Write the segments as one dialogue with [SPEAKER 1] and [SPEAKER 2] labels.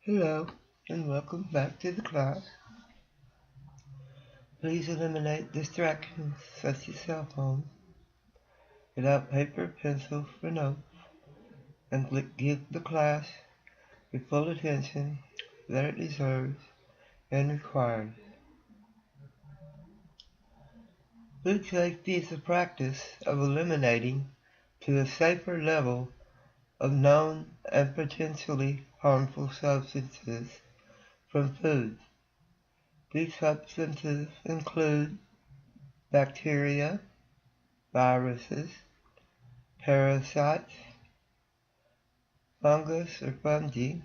[SPEAKER 1] Hello, and welcome back to the class. Please eliminate distractions such as cell phones. Get out paper, pencil for notes, and give the class your full attention that it deserves and requires. Food safety is the practice of eliminating to a safer level of known and potentially harmful substances from foods. These substances include bacteria, viruses, parasites, fungus or fungi,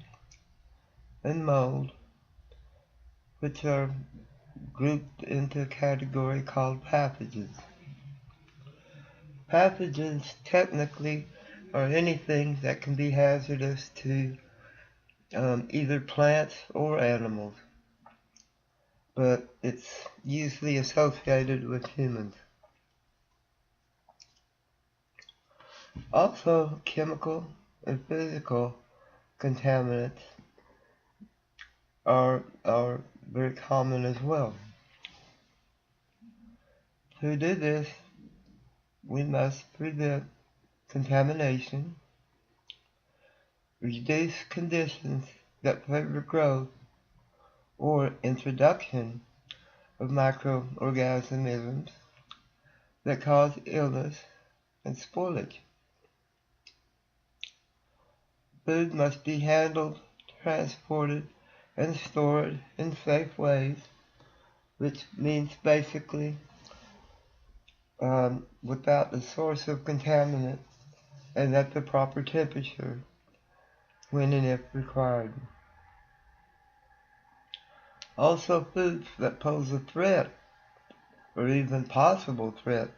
[SPEAKER 1] and mold, which are grouped into a category called pathogens. Pathogens technically are anything that can be hazardous to either plants or animals, but it's usually associated with humans. Also, chemical and physical contaminants are very common as well. To do this, we must prevent contamination, reduce conditions that favor growth or introduction of microorganisms that cause illness and spoilage. Food must be handled, transported, and stored in safe ways, which means basically without the source of contaminant and at the proper temperature when and if required. Also, foods that pose a threat or even possible threat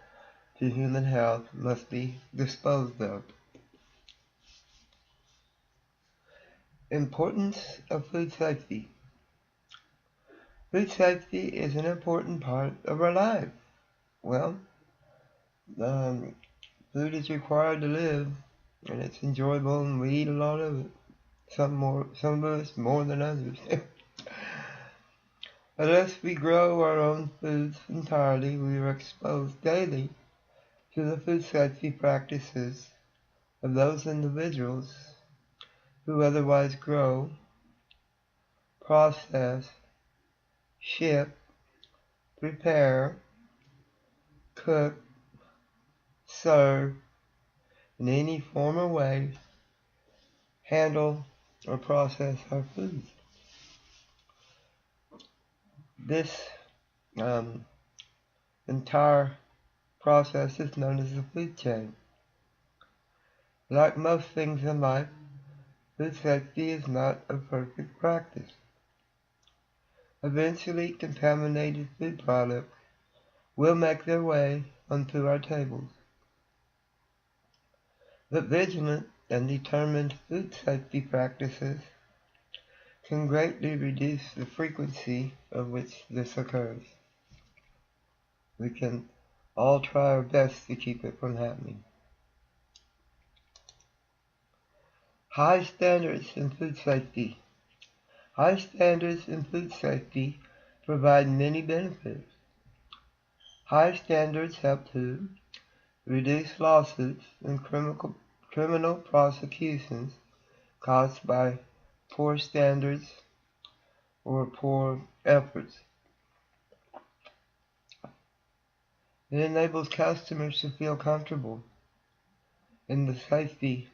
[SPEAKER 1] to human health must be disposed of. Importance of food safety. Food safety is an important part of our life. Well, food is required to live, and it's enjoyable, and we eat a lot of it. Some of us more than others. Unless we grow our own foods entirely, we are exposed daily to the food safety practices of those individuals who otherwise grow, process, ship, prepare, cook, serve, in any form or way, handle or process our foods. This entire process is known as the food chain. Like most things in life, food safety is not a perfect practice. Eventually, contaminated food products will make their way onto our tables. But vigilant and determined food safety practices can greatly reduce the frequency of which this occurs. We can all try our best to keep it from happening. High standards in food safety. High standards in food safety provide many benefits. High standards help to reduce lawsuits and criminal prosecutions caused by poor standards or poor efforts. It enables customers to feel comfortable in the safety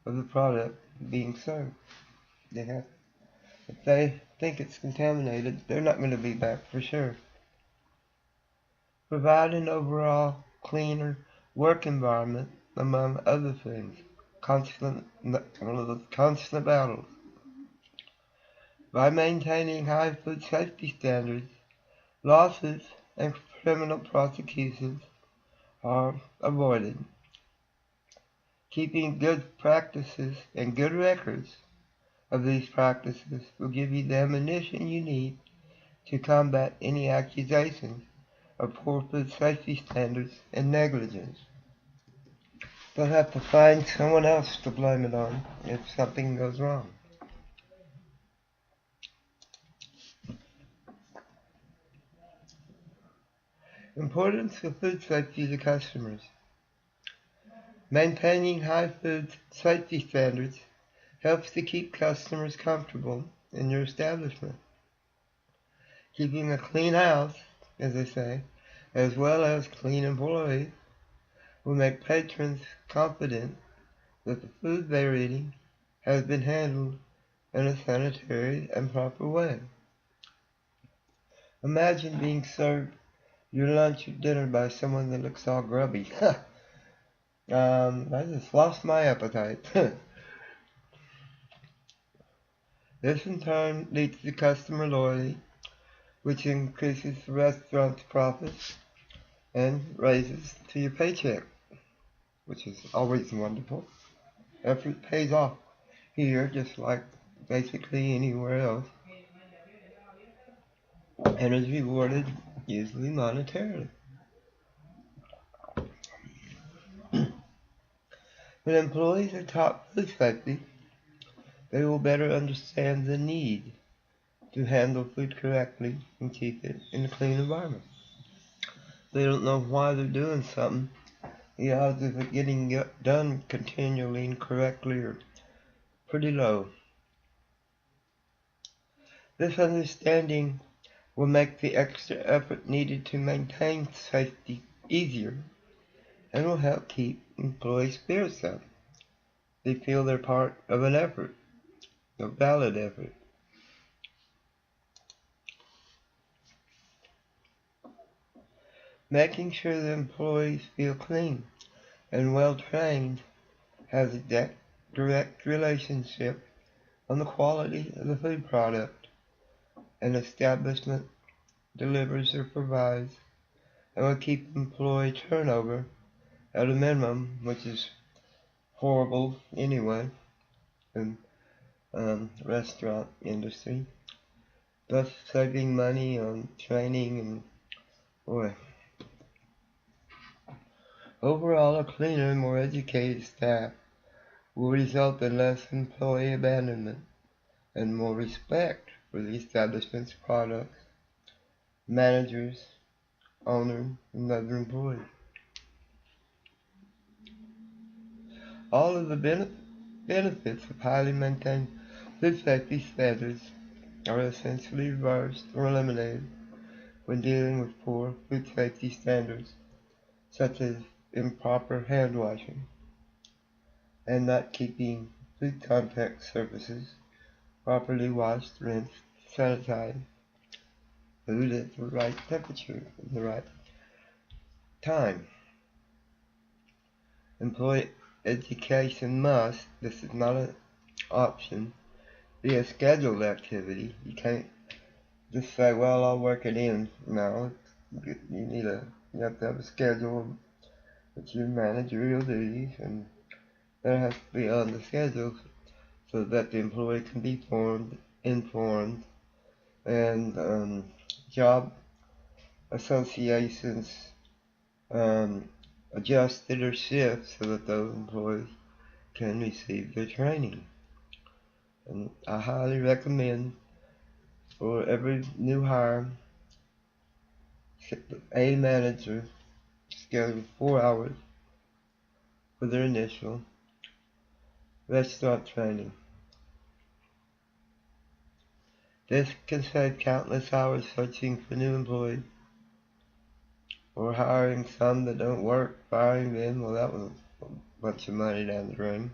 [SPEAKER 1] of the product being served. If they think it's contaminated, they're not going to be back for sure. Provide an overall cleaner work environment, among other things. Constant battles. By maintaining high food safety standards, lawsuits and criminal prosecutions are avoided. Keeping good practices and good records of these practices will give you the ammunition you need to combat any accusations of poor food safety standards and negligence. They'll have to find someone else to blame it on if something goes wrong. Importance of food safety to customers. Maintaining high food safety standards helps to keep customers comfortable in your establishment. Keeping a clean house, as they say, as well as clean employees, will make patrons confident that the food they're eating has been handled in a sanitary and proper way. Imagine being served your lunch or dinner by someone that looks all grubby. I just lost my appetite. This in turn leads to customer loyalty, which increases the restaurant's profits and raises to your paycheck, which is always wonderful. Effort pays off here just like basically anywhere else, and is rewarded usually monetarily. When employees are taught food safety, they will better understand the need to handle food correctly and keep it in a clean environment. They don't know why they're doing something. The odds of it getting done continually and correctly are pretty low. This understanding will make the extra effort needed to maintain safety easier and will help keep employee spirits up. They feel they're part of an effort, a valid effort. Making sure the employees feel clean and well trained has a direct relationship on the quality of the food product an establishment delivers or provides, and will keep employee turnover at a minimum, which is horrible anyway in restaurant industry, thus saving money on training and boy. Overall, a cleaner, more educated staff will result in less employee abandonment and more respect for the establishment's products, managers, owner, and other employees. All of the benefits of highly maintained food safety standards are essentially reversed or eliminated when dealing with poor food safety standards, such as improper hand washing and not keeping food contact surfaces properly washed, rinsed, sanitized, food at the right temperature at the right time. Employee education must, this is not an option, be a scheduled activity. You can't just say, well, I'll work it in. No, you have to have a schedule with your managerial duties, and that has to be on the schedule so that the employee can be informed, and job associations adjust their shifts so that those employees can receive their training. And I highly recommend for every new hire, a manager schedule 4 hours for their initial restaurant training. This can save countless hours searching for new employees or hiring some that don't work, firing them. Well, that was a bunch of money down the drain.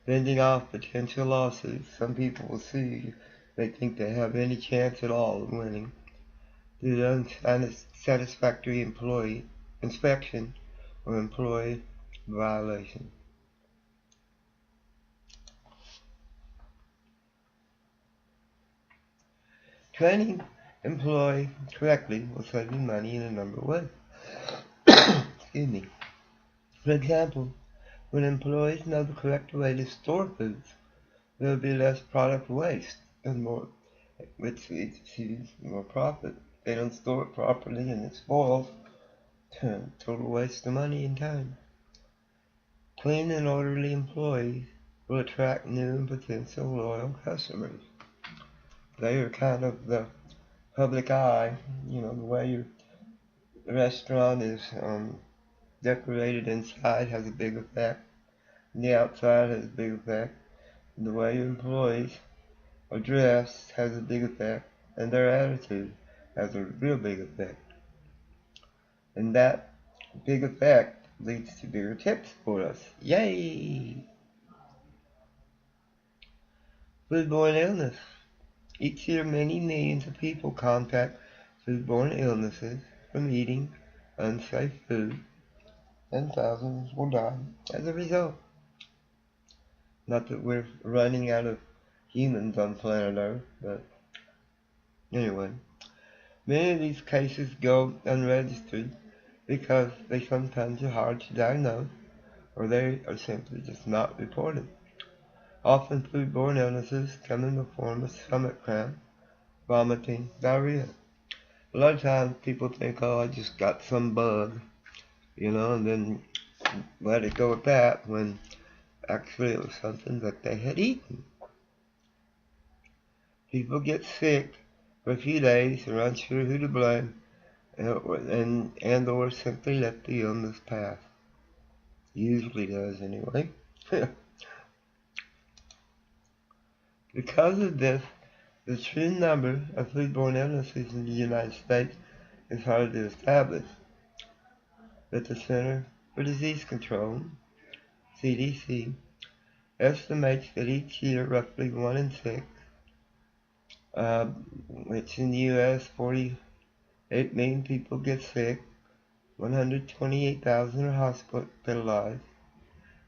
[SPEAKER 1] Fending off potential lawsuits. Some people will sue you. They think they have any chance at all of winning due to unsatisfactory employee inspection or employee violation. Training employee correctly will save you money in a number of ways. Excuse me. For example, when employees know the correct way to store foods, there will be less product waste and which leads to more profit. If they don't store it properly and it spoils, total waste of money and time. Clean and orderly employees will attract new and potential loyal customers. They are kind of the public eye, the way restaurant is decorated inside has a big effect. And the outside has a big effect. And the way your employees are dressed has a big effect. And their attitude has a real big effect. And that big effect leads to bigger tips for us. Yay! Foodborne illness. Each year, many millions of people contract foodborne illnesses from eating unsafe food, and thousands will die as a result. Not that we're running out of humans on planet Earth, but anyway. Many of these cases go unregistered because they sometimes are hard to diagnose, or they are simply just not reported. Often foodborne illnesses come in the form of stomach cramp, vomiting, diarrhea. A lot of times people think, oh, I just got some bug, and then let it go at that, when actually it was something that they had eaten. People get sick for a few days and are unsure who to blame, and or simply let the illness pass. Usually does anyway. Because of this, the true number of foodborne illnesses in the United States is hard to establish. But the Center for Disease Control, CDC, estimates that each year roughly 1 in 6, which in the U.S. 48 million people get sick, 128,000 are hospitalized,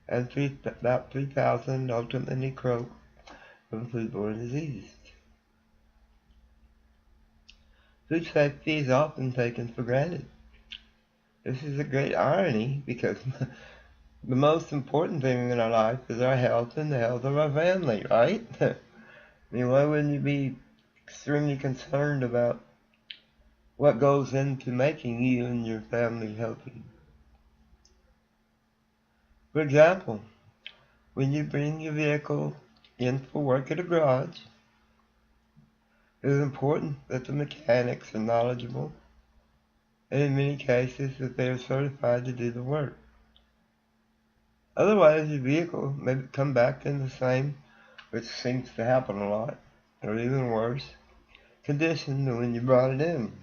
[SPEAKER 1] and about 3,000 ultimately croak from foodborne diseases. Food safety is often taken for granted. This is a great irony because the most important thing in our life is our health and the health of our family, right? I mean, why wouldn't you be extremely concerned about what goes into making you and your family healthy? For example, when you bring your vehicle in for work at a garage, it is important that the mechanics are knowledgeable, and in many cases that they are certified to do the work. Otherwise, your vehicle may come back in the same, which seems to happen a lot, or even worse, condition than when you brought it in.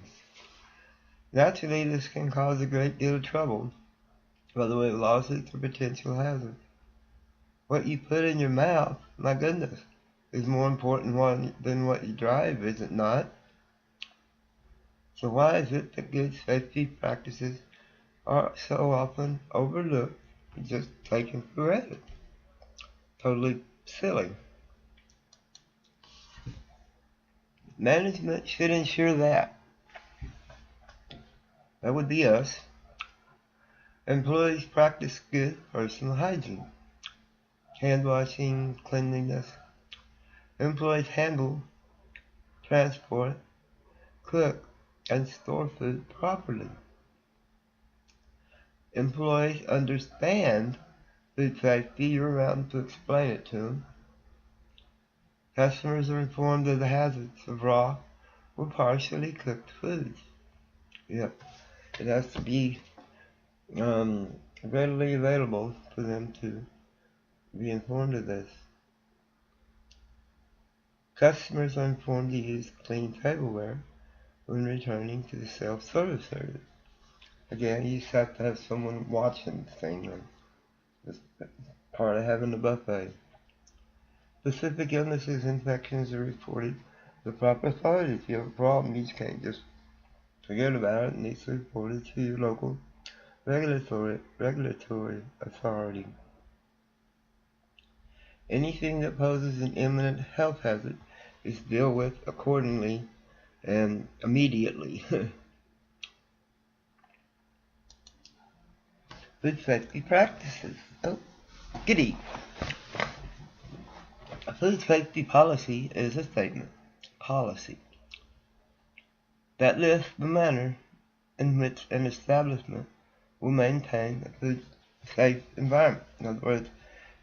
[SPEAKER 1] Naturally, this can cause a great deal of trouble, by the way, lawsuits or potential hazards. What you put in your mouth, my goodness, is more important than what you drive, is it not? So why is it that good safety practices are so often overlooked and just taken for granted? Totally silly. Management should ensure that would be us, employees practice good personal hygiene, hand washing, cleanliness. Employees handle, transport, cook, and store food properly. Employees understand food safety. You're around to explain it to them. Customers are informed of the hazards of raw or partially cooked foods. Yep, it has to be readily available for them to be informed of this. Customers are informed to use clean tableware when returning to the self-service area. Again, you just have to have someone watching the thing. It's part of having a buffet. Specific illnesses, infections are reported to the proper authorities. If you have a problem, you just can't just forget about it. It needs to be reported to your local regulatory authority. Anything that poses an imminent health hazard is dealt with accordingly and immediately. Food safety practices. Oh, giddy. A food safety policy is a statement, policy, that lists the manner in which an establishment will maintain a food safe environment. In other words,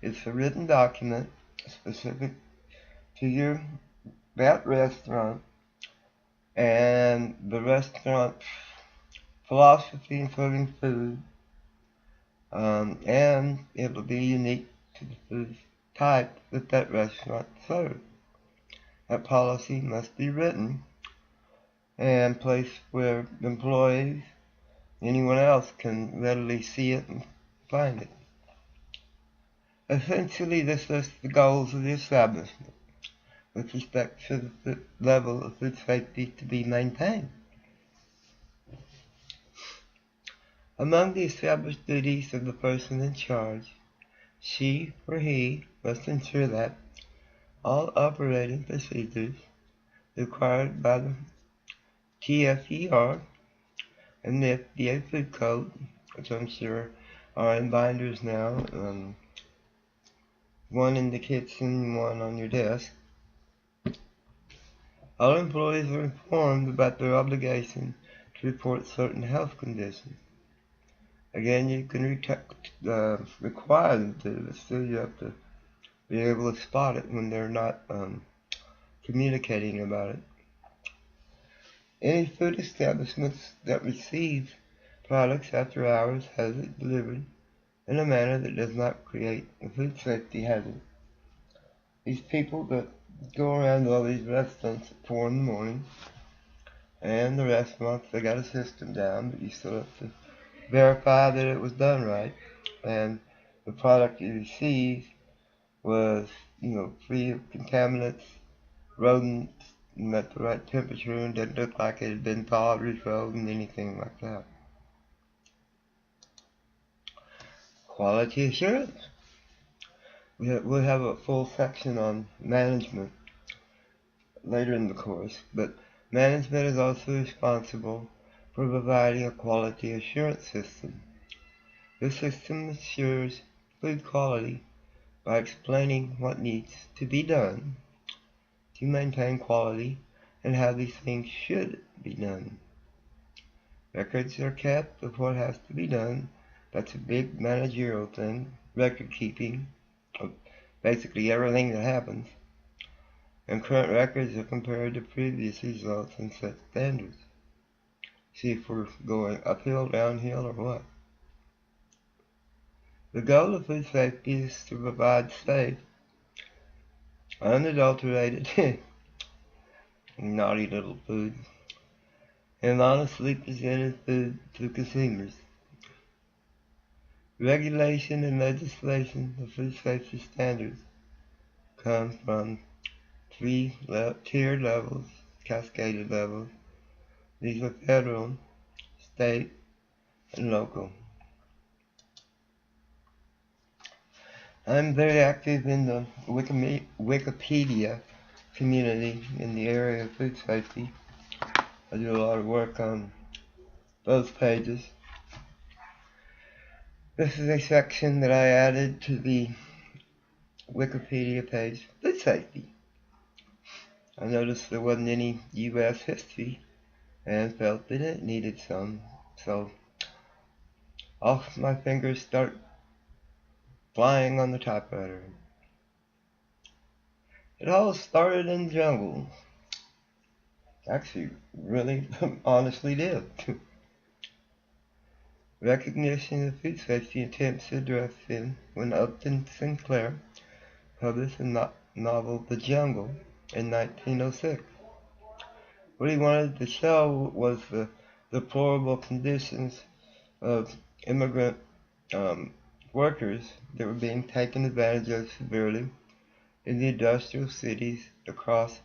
[SPEAKER 1] it's a written document specific to that restaurant, and the restaurant philosophy in serving food, and it will be unique to the food type that restaurant serves. That policy must be written and placed where employees, anyone else can readily see it and find it. Essentially, this lists the goals of the establishment with respect to the level of food safety to be maintained. Among the established duties of the person in charge, she or he must ensure that all operating procedures required by the TFER and the FDA Food Code, which I'm sure are in binders now, one in the kitchen, one on your desk. All employees are informed about their obligation to report certain health conditions. Again, you can require them to, but still you have to be able to spot it when they're not communicating about it. Any food establishments that receive products after hours has it delivered in a manner that does not create a food safety hazard. These people that go around all these restaurants at 4 in the morning, and the restaurants, they got a system down, but you still have to verify that it was done right, and the product you received was, free of contaminants, rodents, and at the right temperature, and didn't look like it had been thawed, refrozen, anything like that. Quality assurance. We'll have a full section on management later in the course, but management is also responsible for providing a quality assurance system. This system assures food quality by explaining what needs to be done to maintain quality and how these things should be done. Records are kept of what has to be done. That's a big managerial thing, record keeping of basically everything that happens. And current records are compared to previous results and set standards. See if we're going uphill, downhill, or what. The goal of food safety is to provide safe, unadulterated, naughty little food, and honestly presented food to consumers. Regulation and legislation of food safety standards come from three tiered levels, cascaded levels. These are federal, state, and local. I'm very active in the Wikipedia community in the area of food safety. I do a lot of work on those pages. This is a section that I added to the Wikipedia page, food safety. I noticed there wasn't any U.S. history and felt that it needed some, so off my fingers start flying on the typewriter. It all started in the jungle. Actually, really, honestly did. Recognition of food safety attempts to address them when Upton Sinclair published a novel, The Jungle, in 1906. What he wanted to show was the deplorable conditions of immigrant workers that were being taken advantage of severely in the industrial cities across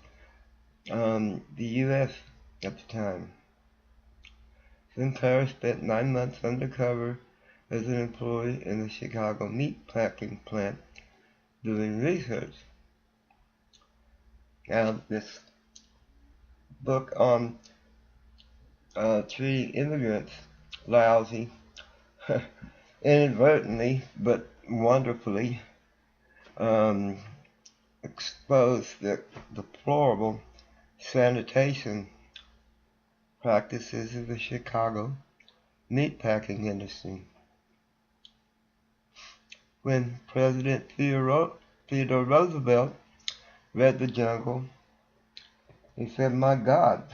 [SPEAKER 1] the U.S. at the time. Sinclair spent 9 months undercover as an employee in the Chicago meat packing plant doing research. Now, this book on treating immigrants lousy, inadvertently but wonderfully, exposed the deplorable sanitation practices of the Chicago meatpacking industry. When President Theodore Roosevelt read The Jungle, he said, "My God,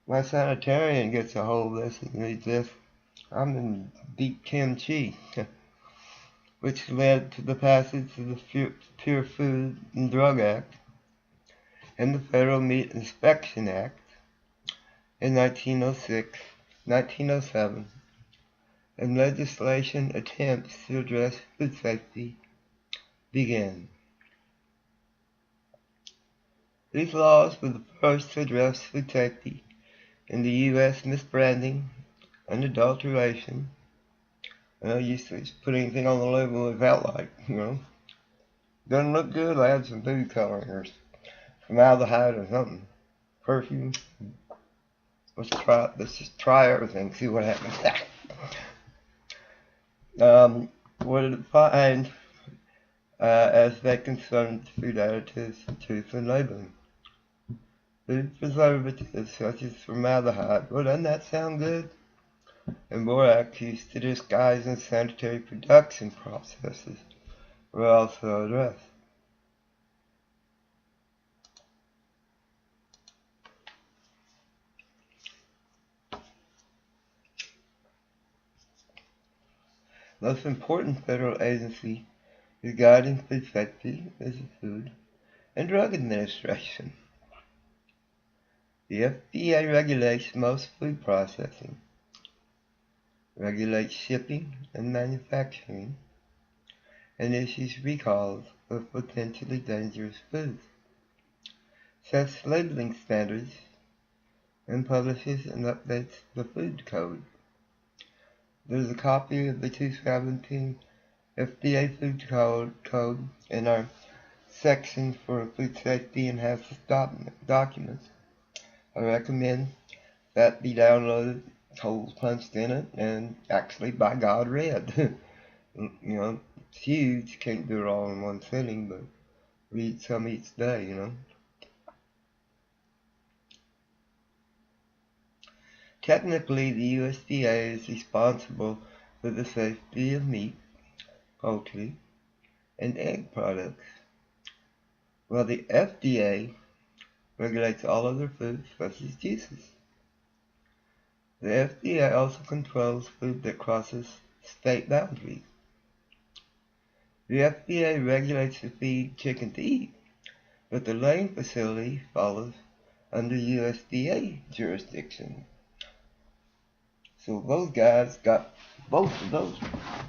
[SPEAKER 1] My sanitarian gets a hold of this and reads this. I'm in deep kimchi, which led to the passage of the Pure Food and Drug Act and the Federal Meat Inspection Act in 1906, 1907, and legislation attempts to address food safety began. These laws were the first to address food safety in the U.S. misbranding and adulteration. Used to just put anything on the label it felt like, Doesn't look good, I add some food coloring or formaldehyde or something. Perfume. Let's just try everything, see what happens. What did it find as they concerned food additives, truth, and labeling? Food preservatives such as formaldehyde. Well, doesn't that sound good? And borax used to disguise unsanitary production processes were also addressed. Most important federal agency regarding food safety is the Food and Drug Administration. The FDA regulates most food processing, regulates shipping and manufacturing, and issues recalls of potentially dangerous foods, sets labeling standards, and publishes and updates the Food Code. There's a copy of the 2017 FDA Food Code in our section for food safety and hazardous documents. I recommend that be downloaded, holes punched in it, and actually, by God, read. It's huge, can't do it all in one sitting, but read some each day, Technically, the USDA is responsible for the safety of meat, poultry, and egg products, while the FDA regulates all other foods such as juices. The FDA also controls food that crosses state boundaries. The FDA regulates the feed chicken to eat, but the laying facility falls under USDA jurisdiction. So those guys got both of those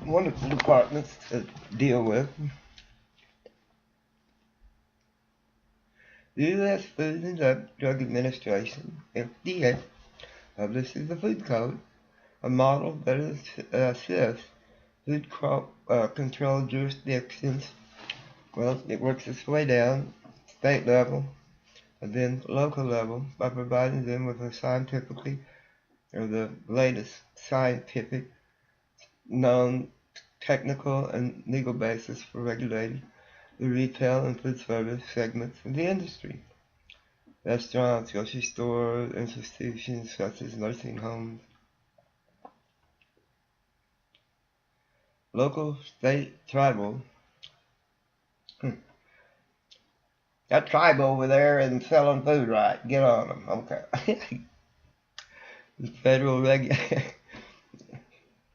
[SPEAKER 1] wonderful departments to deal with. The U.S. Food and Drug Administration, FDA, publishes the Food Code, a model that assists food control jurisdictions. Well, it works its way down, state level, and then local level, by providing them with the latest scientific, known technical and legal basis for regulating the retail and food service segments of the industry. Restaurants, grocery stores, institutions such as nursing homes. Local, state, tribal. That tribe over there isn't selling food right. Get on them. Okay. The federal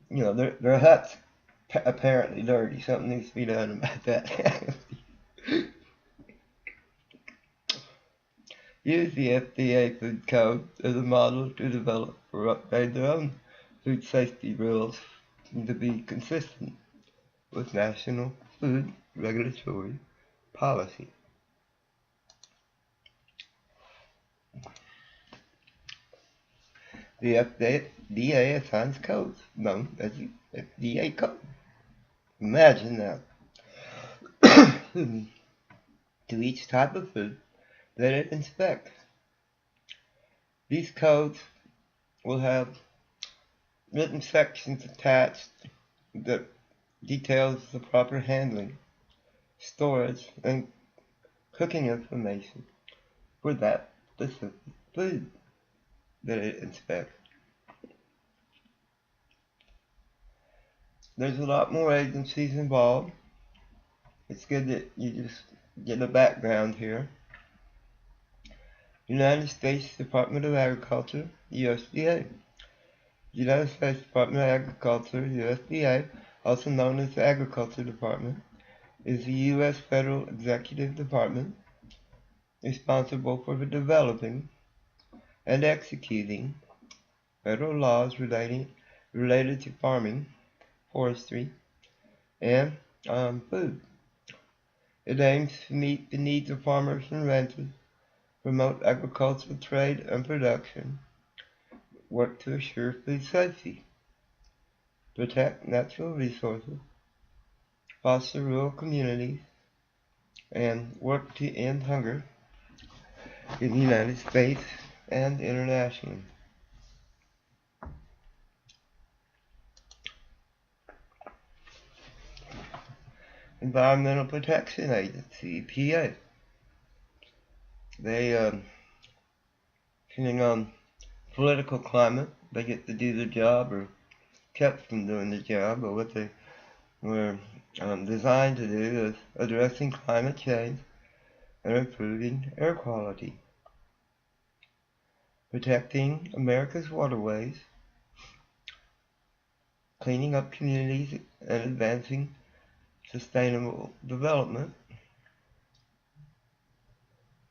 [SPEAKER 1] their hut's apparently dirty. Something needs to be done about that. Use the FDA Food Code as a model to develop or update their own food safety rules to be consistent with national food regulatory policy. The FDA assigns codes known as the FDA Code. Imagine that. To each type of food that it inspects. These codes will have written sections attached that details the proper handling, storage, and cooking information for that specific food that it inspects. There's a lot more agencies involved. It's good that you just get a background here. United States Department of Agriculture, USDA. United States Department of Agriculture, USDA, also known as the Agriculture Department, is the U.S. federal executive department responsible for developing and executing federal laws related to farming, forestry, and food. It aims to meet the needs of farmers and ranchers, promote agricultural trade and production, work to assure food safety, protect natural resources, foster rural communities, and work to end hunger in the United States and internationally. Environmental Protection Agency, EPA. They, depending on political climate, they get to do their job or kept from doing the job, but what they were designed to do is addressing climate change and improving air quality, protecting America's waterways, cleaning up communities and advancing sustainable development,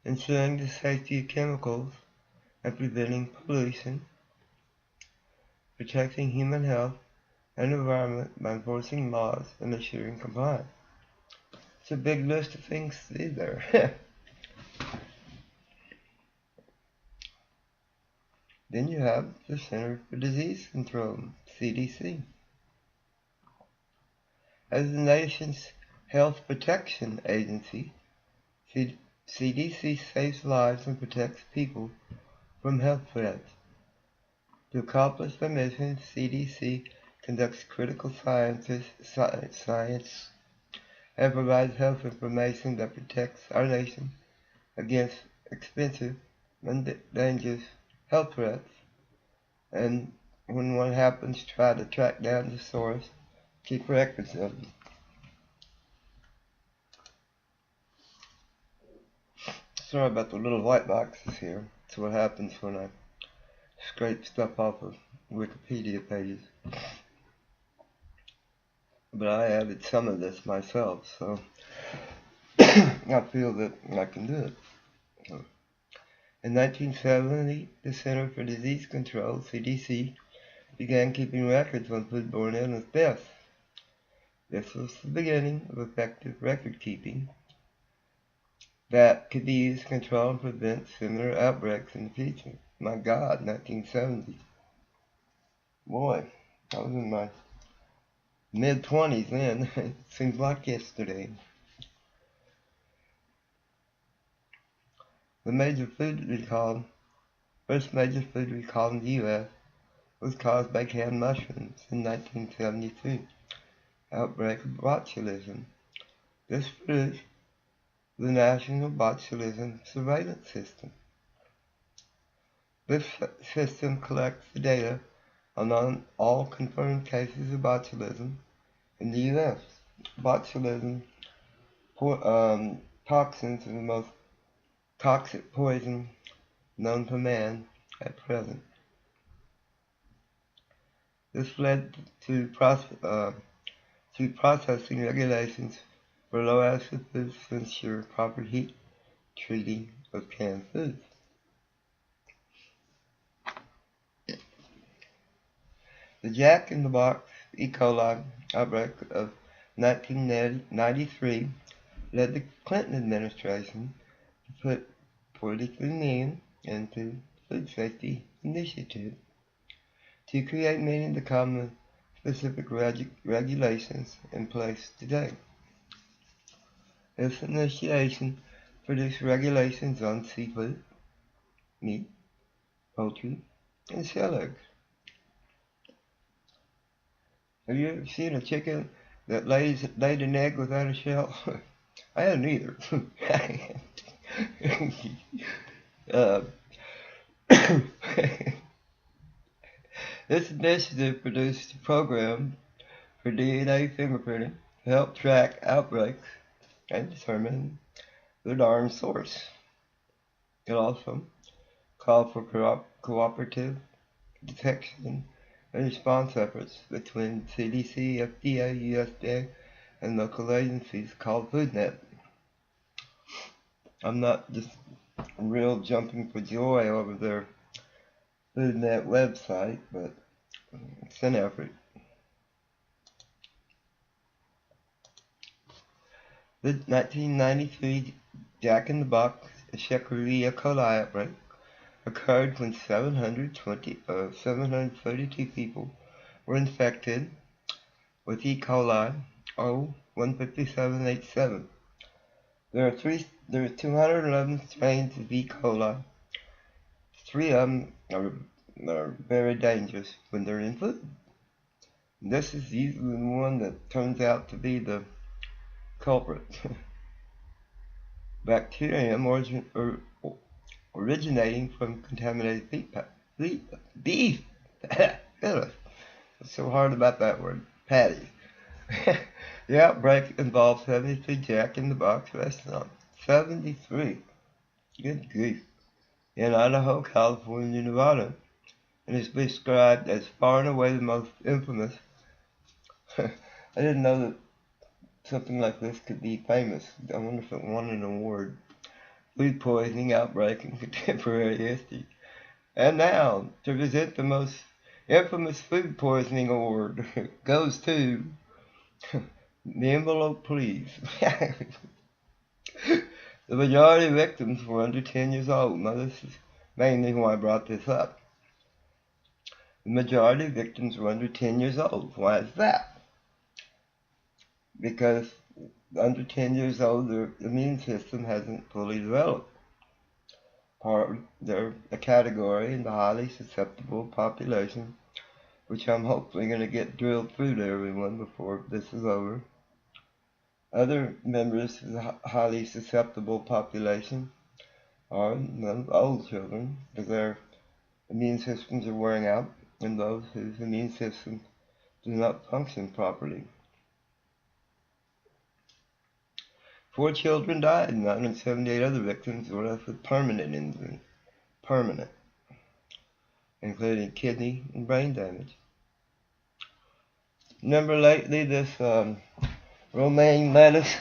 [SPEAKER 1] ensuring the safety of chemicals and preventing pollution, protecting human health and environment by enforcing laws and assuring compliance. It's a big list of things to do there. Then you have the Center for Disease Control, CDC. As the nation's health protection agency, CDC saves lives and protects people from health threats. To accomplish the mission, CDC conducts critical science and provides health information that protects our nation against expensive and dangerous health threats, and when one happens, try to track down the source, keep records of them. Sorry about the little white boxes here. That's what happens when I scrape stuff off of Wikipedia pages. But I added some of this myself, so I feel that I can do it. In 1970, the Center for Disease Control, CDC, began keeping records on foodborne illness deaths. This was the beginning of effective record keeping that could be used to control and prevent similar outbreaks in the future. My God, 1970. Boy, I was in my mid-20s then. It seems like yesterday. The first major food recall in the U.S. was caused by canned mushrooms in 1972. Outbreak of botulism. This produced the National Botulism Surveillance System. This system collects the data on all confirmed cases of botulism in the U.S. Botulism toxins are the most toxic poison known to man at present. This led to processing regulations for low-acid foods to ensure proper heat treating of canned foods. The Jack in the Box E. coli outbreak of 1993 led the Clinton administration to put $43 million into food safety initiative to create many of the common specific regulations in place today. This initiation produced regulations on seafood, meat, poultry, and shell eggs. Have you ever seen a chicken that laid an egg without a shell? I hadn't either. This initiative produced a program for DNA fingerprinting to help track outbreaks and determine the darn source. It also call for cooperative detection and response efforts between CDC, FDA, USDA, and local agencies called FoodNet. I'm not just real jumping for joy over their FoodNet website, but it's an effort. The 1993 Jack in the Box Escherichia coli outbreak occurred when 732 people were infected with E. coli 15787. There are 211 strains of E. coli. 3 of them are very dangerous when they're in food. This is usually the one that turns out to be the culprit. Bacterium originating from contaminated beef. It's so hard about that word. Patties. The outbreak involved 73 Jack in the Box restaurants. 73. Good grief. In Idaho, California, Nevada. And is described as far and away the most infamous. I didn't know that something like this could be famous. I wonder if it won an award. Food poisoning outbreak in contemporary history. And now, to present the most infamous food poisoning award goes to the envelope, please. The majority of victims were under 10 years old. Now, this is mainly why I brought this up. The majority of victims were under 10 years old. Why is that? Because under 10 years old, their immune system hasn't fully developed. They're a category in the highly susceptible population, which I'm hopefully going to get drilled through to everyone before this is over. Other members of the highly susceptible population are old children, because their immune systems are wearing out, and those whose immune systems do not function properly. 4 children died, and 978 other victims were left with permanent injury. Permanent. Including kidney and brain damage. Remember lately this romaine lettuce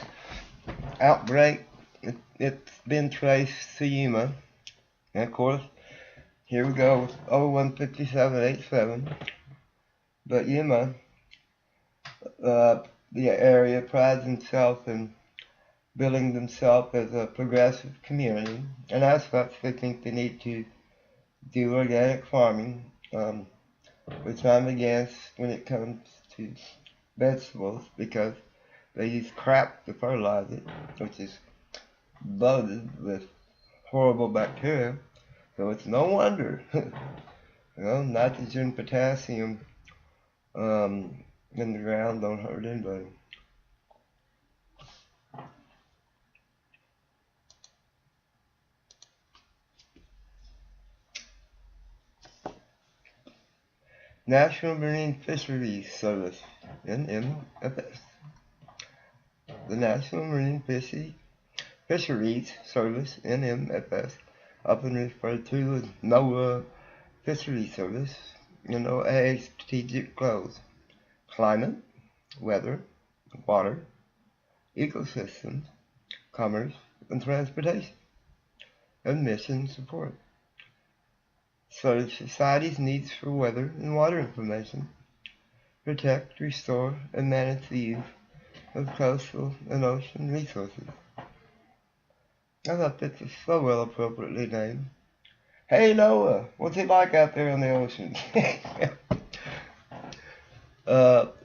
[SPEAKER 1] outbreak? It's been traced to Yuma. And of course, here we go with 015787. But Yuma, the area prides itself in billing themselves as a progressive community, and as such they think they need to do organic farming, which I'm against when it comes to vegetables, because they use crap to fertilize it, which is loaded with horrible bacteria. So it's no wonder, nitrogen, potassium in the ground don't hurt anybody. National Marine Fisheries Service, NMFS. The National Marine Fisheries Service, NMFS, often referred to as NOAA Fisheries Service, NOAA strategic goals: climate, weather, water, ecosystems, commerce, and transportation, and mission support. So society's needs for weather and water information, protect, restore, and manage the use of coastal and ocean resources. I thought this was so well appropriately named. Hey Noah, what's it like out there on the ocean?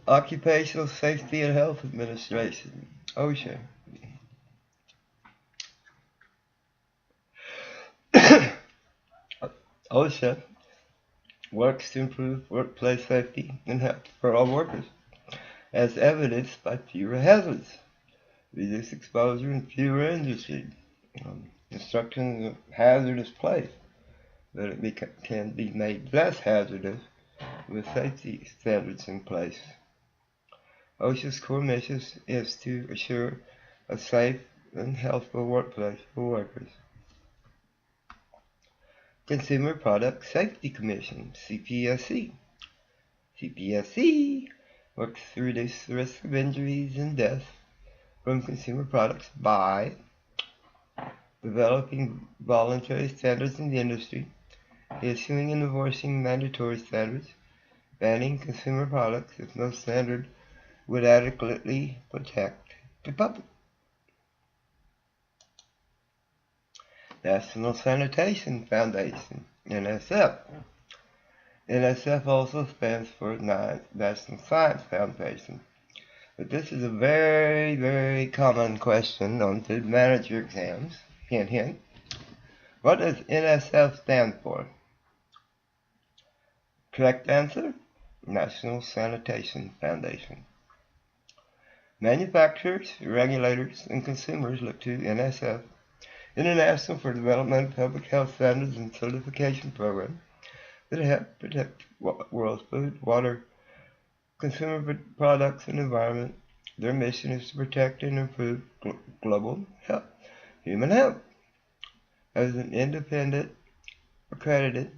[SPEAKER 1] Occupational Safety and Health Administration, OSHA. OSHA works to improve workplace safety and health for all workers, as evidenced by fewer hazards, reduced exposure in fewer industries, instruction of hazardous place, that it can be made less hazardous with safety standards in place. OSHA's core mission is to assure a safe and healthful workplace for workers. Consumer Product Safety Commission, CPSC. CPSC works to reduce the risk of injuries and death from consumer products by developing voluntary standards in the industry, issuing and enforcing mandatory standards, banning consumer products if no standard would adequately protect the public. National Sanitation Foundation, NSF. NSF also stands for National Science Foundation. But this is a very, very common question on food manager exams. Hint, hint. What does NSF stand for? Correct answer, National Sanitation Foundation. Manufacturers, regulators, and consumers look to NSF, International for Development of Public Health Standards and Certification Program, that help protect world food, water, consumer products, and environment. Their mission is to protect and improve global health, human health. As an independent, accredited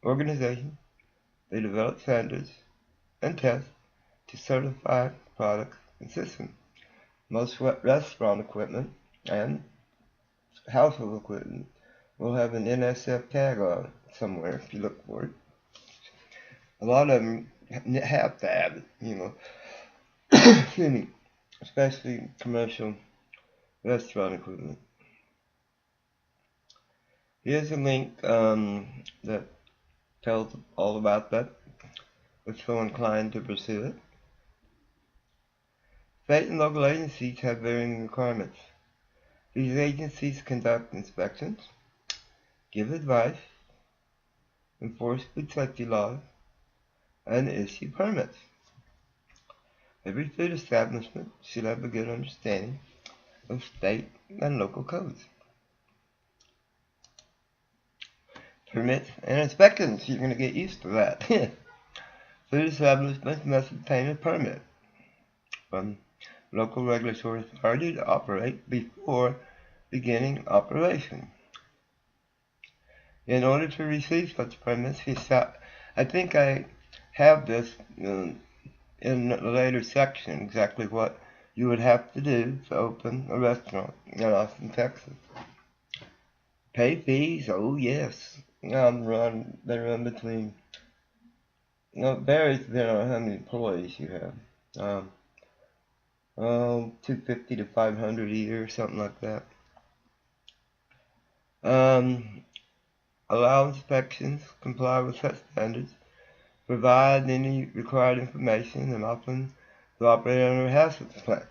[SPEAKER 1] organization, they develop standards and tests to certify products and systems. Most restaurant equipment and household equipment will have an NSF tag on it somewhere if you look for it. A lot of them have to have it, excuse me, especially commercial restaurant equipment. Here's a link that tells all about that, if so inclined to pursue it. State and local agencies have varying requirements. These agencies conduct inspections, give advice, enforce food safety laws, and issue permits. Every food establishment should have a good understanding of state and local codes. Permits and inspections, you're going to get used to that. Food establishments must obtain a permit from local regulatory authority to operate before beginning operation. In order to receive such permits, I think I have this in a later section, exactly what you would have to do to open a restaurant in Austin, Texas. Pay fees, oh yes. They run between, varies depending on how many employees you have. $250 to $500 a year, something like that. Allow inspections, comply with such standards, provide any required information, and often to operate under a HACCP plan.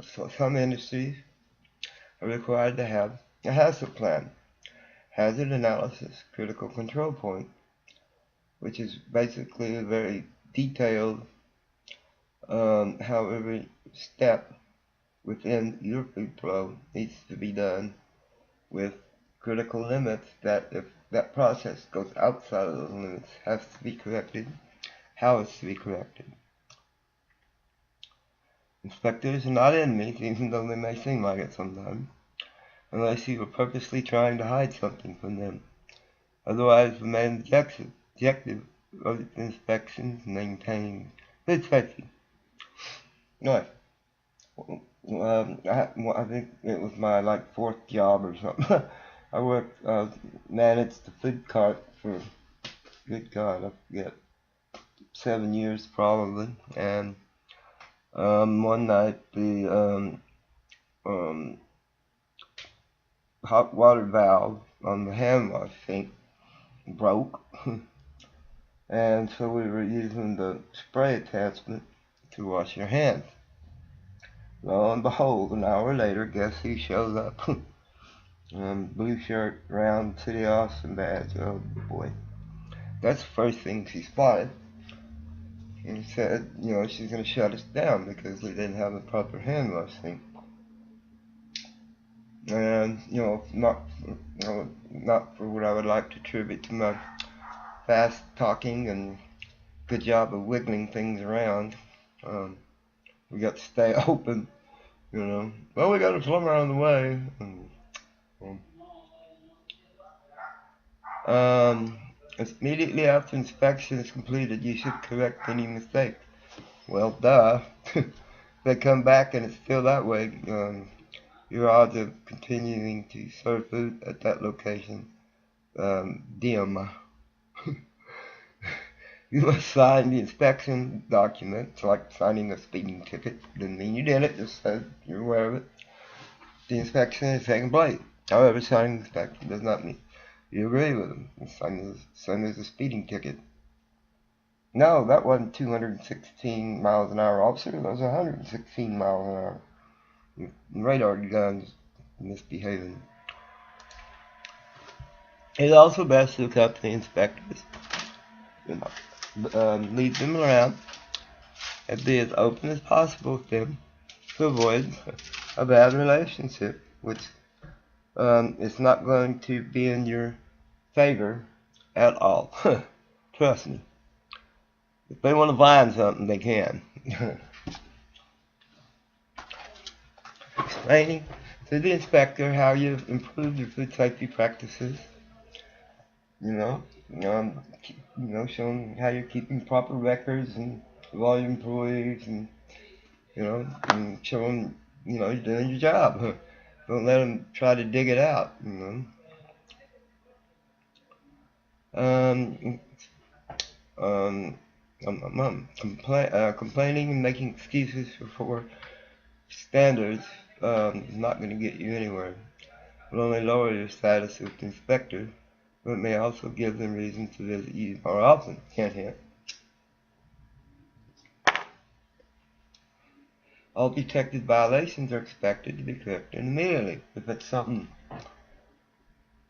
[SPEAKER 1] So some industries are required to have a HACCP plan, Hazard Analysis Critical Control Point, which is basically a very detailed how every step within your food flow needs to be done, with critical limits that if that process goes outside of those limits has to be corrected, how it's to be corrected. Inspectors are not enemies, even though they may seem like it sometimes, unless you are purposely trying to hide something from them. Otherwise, the main objective of the inspections maintain food safety. Right. I think it was my fourth job or something. I managed the food cart for, good God, I forget, 7 years probably. And one night the hot water valve on the hand wash sink broke, and so we were using the spray attachment to wash your hands. Lo and behold, an hour later, guess who shows up? Blue shirt, round City Austin badge. Oh boy. That's the first thing she spotted. And said, she's going to shut us down because we didn't have the proper hand wash sink. And, not for what I would like to attribute to my fast talking and good job of wiggling things around. We got to stay open, Well, we got a plumber on the way. Um, Immediately after inspection is completed, you should correct any mistakes. Well, duh. If they come back and it's still that way, your odds of continuing to serve food at that location dim. You must sign the inspection document. It's like signing a speeding ticket. Doesn't mean you did it, just says you're aware of it. The inspection is taking place. However, signing the inspection does not mean you agree with them. It's same as a speeding ticket. No, that wasn't 216 miles an hour, officer. That was 116 miles an hour. Radar guns misbehaving. It's also best to accompany inspectors. Lead them around and be as open as possible with them to avoid a bad relationship, which is not going to be in your favor at all. Trust me. If they want to find something, they can. Explaining to the inspector how you've improved your food safety practices. Showing how you're keeping proper records and of all your employees, and and showing you're doing your job. Don't let them try to dig it out. Um, Complaining and making excuses for standards is not going to get you anywhere. It will only lower your status with the inspector, but it may also give them reason to visit you more often. Hint, hint. All detected violations are expected to be corrected immediately. If it's something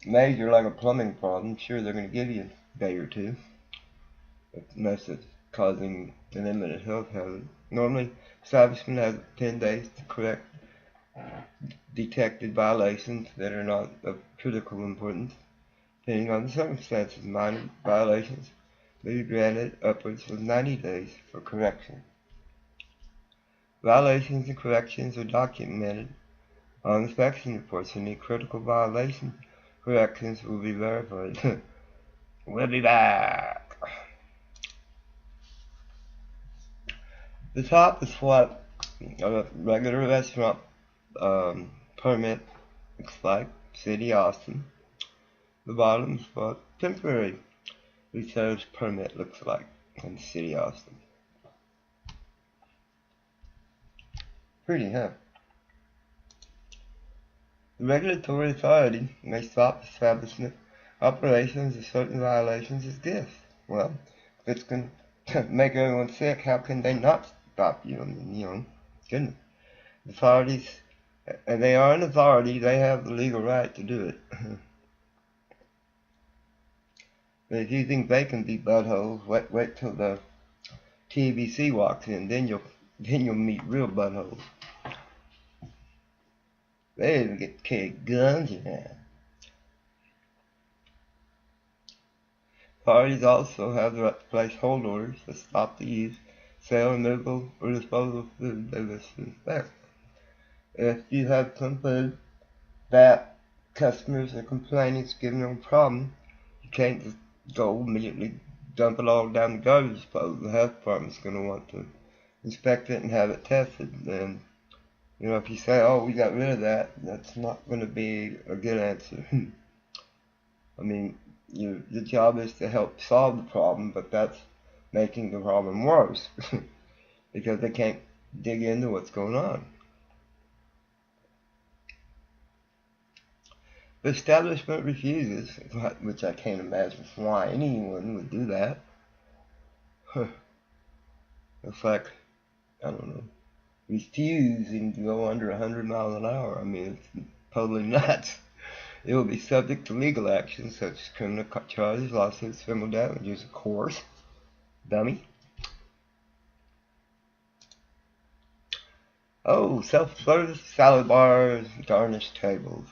[SPEAKER 1] major like a plumbing problem, sure, they're going to give you a day or two, unless it's causing an imminent health hazard. Normally, establishment has 10 days to correct detected violations that are not of critical importance. Depending on the circumstances, minor violations may be granted upwards of 90 days for correction. Violations and corrections are documented on inspection reports. Any critical violation corrections will be verified. We'll be back. The top is what a regular restaurant permit looks like, City Austin. The bottom is what temporary retailer's permit looks like in City Austin. Pretty, huh? The regulatory authority may stop establishment operations of certain violations as gifts. Well, if it's going to make everyone sick, how can they not stop you? I mean, goodness. Authorities, and they are an authority, they have the legal right to do it. But if you think they can be buttholes, wait till the TBC walks in, then you'll meet real buttholes. They even get to carry guns now. Parties also have the right to place hold orders to stop the use, sale, removal, or disposal of food they wish to inspect. If you have some food that customers are complaining is giving them a problem, you can't just go immediately dump it all down the garbage disposal. The health department's going to want to inspect it and have it tested. And if you say, "Oh, we got rid of that," that's not going to be a good answer. I mean, your job is to help solve the problem, but that's making the problem worse because they can't dig into what's going on. The establishment refuses, which I can't imagine why anyone would do that. It's like, I don't know, refusing to go under 100 miles an hour. I mean, it's totally nuts. It will be subject to legal action such as criminal charges, lawsuits, criminal damages, of course. Dummy. Oh, self-service salad bars, garnished tables.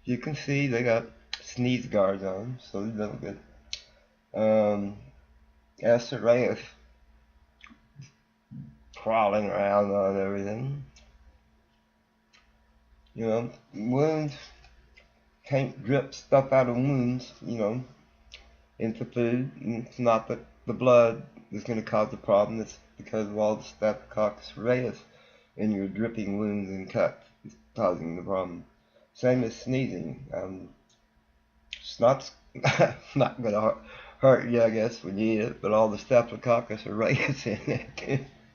[SPEAKER 1] You can see they got sneeze guards on, so they don't get Escherichia crawling around on everything. Wounds can't drip stuff out of wounds, into food. And it's not that the blood is going to cause the problem. It's because of all the Staphylococcus aureus in your dripping wounds and cuts is causing the problem. Same as sneezing. It's not not going to hurt you, I guess, when you eat it, but all the Staphylococcus aureus in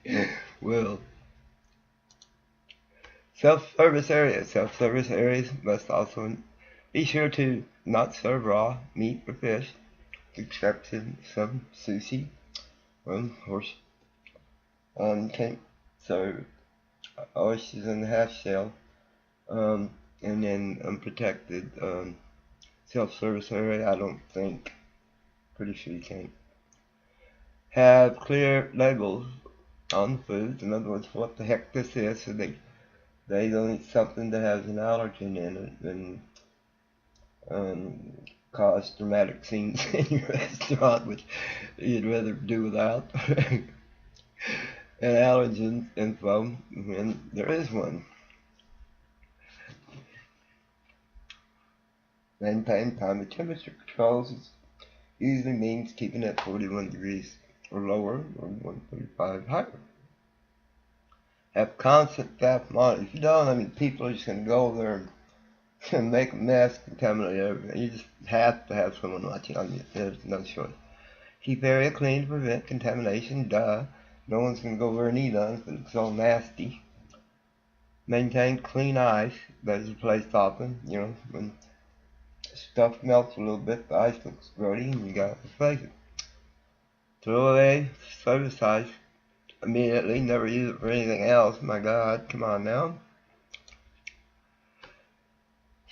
[SPEAKER 1] it will. Self-service areas. Self-service areas must also be sure to not serve raw meat or fish, except in some sushi. Of course, can't serve oysters in the half shell, and then unprotected self-service area. I don't think. Pretty sure you can't. Have clear labels on the foods. In other words, what the heck this is, so they don't eat something that has an allergen in it and cause dramatic scenes in your restaurant, which you'd rather do without. And allergen info, and there is one. Maintain time and temperature controls usually means keeping it 41 degrees or lower, or 135 higher. Have constant staff monitoring. If you don't, people are just going to go over there and make a mess, contaminate everything. You just have to have someone watching on you. There's no choice. Keep area clean to prevent contamination. Duh. No one's going to go over and eat on it if it looks all nasty. Maintain clean ice that is replaced often. When stuff melts a little bit, the ice looks grody and you got to replace it. Throw away service ice immediately. Never use it for anything else. My God, come on now.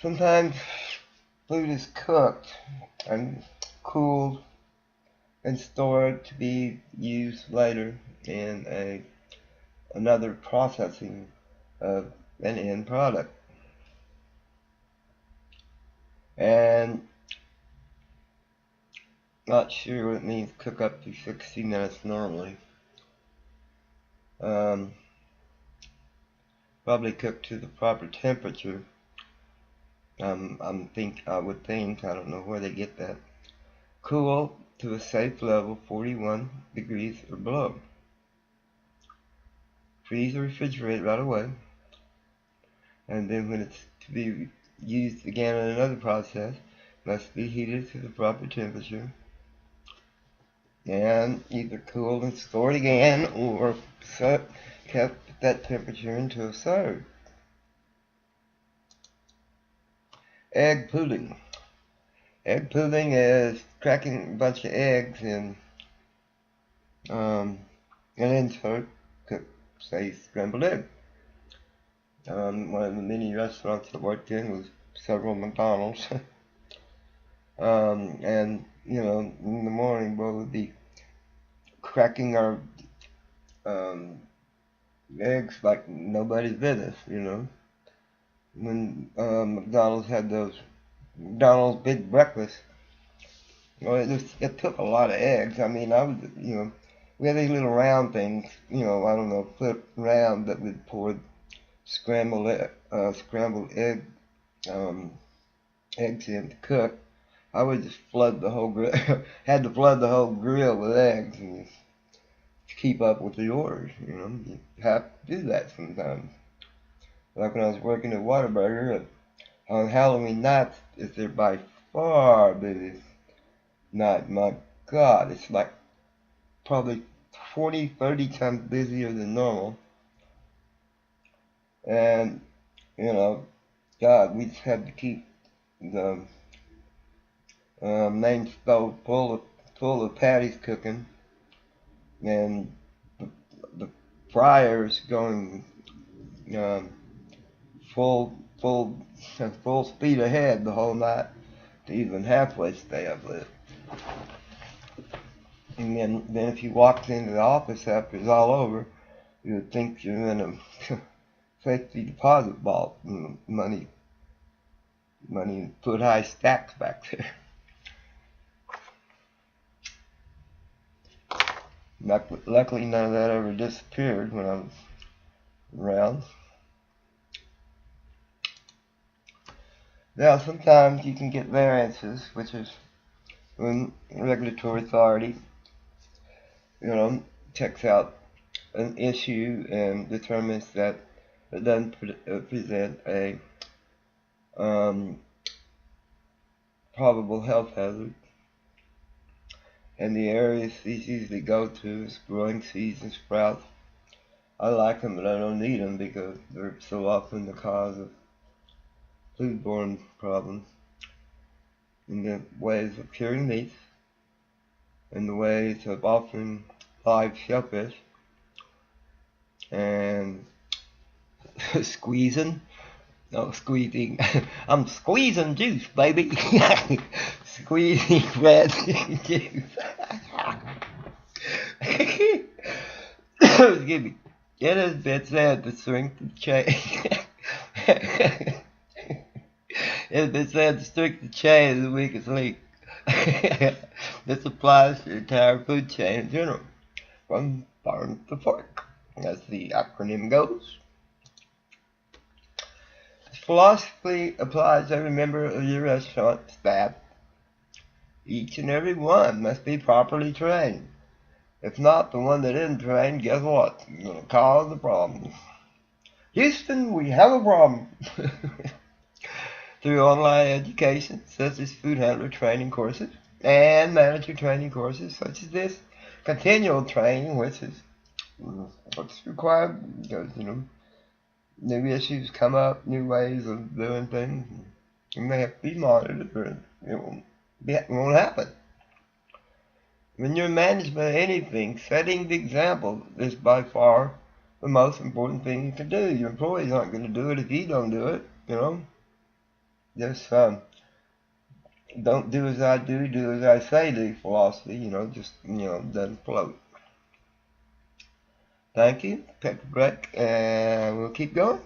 [SPEAKER 1] Sometimes food is cooked and cooled and stored to be used later in another processing of an end product. And not sure what it means cook up to 60 minutes normally. Probably cook to the proper temperature. I would think, I don't know where they get that. Cool to a safe level, 41 degrees or below. Freeze or refrigerate right away. And then when it's to be used again in another process, must be heated to the proper temperature. And either cooled and stored again, or kept at that temperature until served. Egg pudding. Egg pudding is cracking a bunch of eggs in an insert, say scrambled egg. One of the many restaurants I worked in was several McDonald's. And in the morning we'll be cracking our eggs like nobody's business, When McDonald's had those McDonald's big breakfast, it took a lot of eggs. We had these little round things, flip round that would pour scrambled egg eggs in to cook. I would just flood the whole grill. Had to flood the whole grill with eggs and keep up with the orders. You have to do that sometimes. Like when I was working at Whataburger, on Halloween nights is their by far busiest night. My God, it's like probably 20-30 times busier than normal. And God, we just had to keep the main stove full of patties cooking, and the fryers going full speed ahead the whole night to even halfway stay up lit. And then if you walked into the office after it's all over, you would think you're in a safety deposit vault. Money foot high stacks back there. Luckily none of that ever disappeared when I was around. Now, sometimes you can get variances, which is when regulatory authority, checks out an issue and determines that it doesn't present a probable health hazard. And the areas these usually go to is growing seeds and sprouts. I like them, but I don't need them because they're so often the cause of foodborne problems. In the ways of curing meats, in the ways of offering live shellfish, and squeezing. No, squeezing. I'm squeezing juice, baby. Squeezing red juice. Excuse me. It has been said the strength of change. It has been said the strength of chain is the weakest link. This applies to the entire food chain in general, from farm to fork, as the acronym goes. This philosophy applies to every member of your restaurant staff. Each and every one must be properly trained. If not, the one that isn't trained, guess what? You're going to cause the problem. Houston, we have a problem. Through online education, such as food handler training courses and manager training courses, such as this continual training, which is what's required because, new issues come up, new ways of doing things, and they have to be monitored or it won't happen. When you're in management of anything, setting the example is by far the most important thing you can do. Your employees aren't going to do it if you don't do it, Just don't do as I do as I say do philosophy, doesn't float. Thank you. Take a break, and we'll keep going.